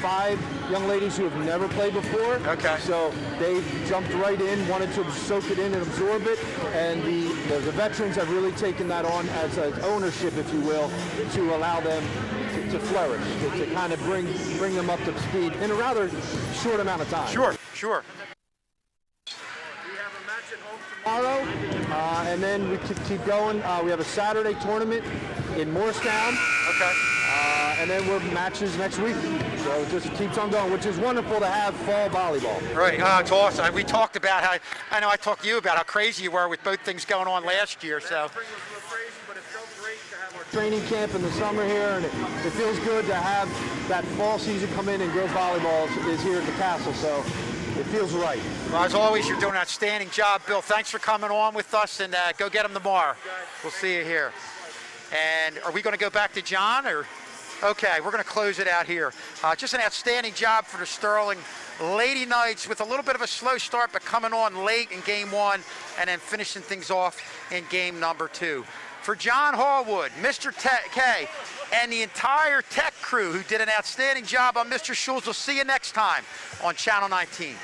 U: 5 young ladies who have never played before. Okay. So they jumped right in, wanted to soak it in and absorb it, and the veterans have really taken that on as ownership, if you will, to allow them to flourish, to kind of bring them up to speed in a rather short amount of time.
B: Sure.
U: We have a match at home tomorrow, and then we keep going. We have a Saturday tournament in Morristown. Okay. And then we're matches next week. So it just keeps on going, which is wonderful to have fall volleyball.
B: Right, it's awesome. We talked about how, I talked to you about how crazy you were with both things going on last year. So.
U: Last spring was a little crazy, but it felt great to have our training camp in the summer here, and it feels good to have that fall season come in, and girls volleyball is here at the Castle, so it feels right.
B: Well, as always, you're doing an outstanding job, Bill. Thanks for coming on with us, and go get them tomorrow. We'll see you here. And are we going to go back to John, or? Okay, we're going to close it out here. Just an outstanding job for the Sterling Lady Knights, with a little bit of a slow start, but coming on late in game 1 and then finishing things off in game number 2. For John Hallwood, Mr. K, and the entire tech crew who did an outstanding job on Mr. Schulz, we'll see you next time on Channel 19.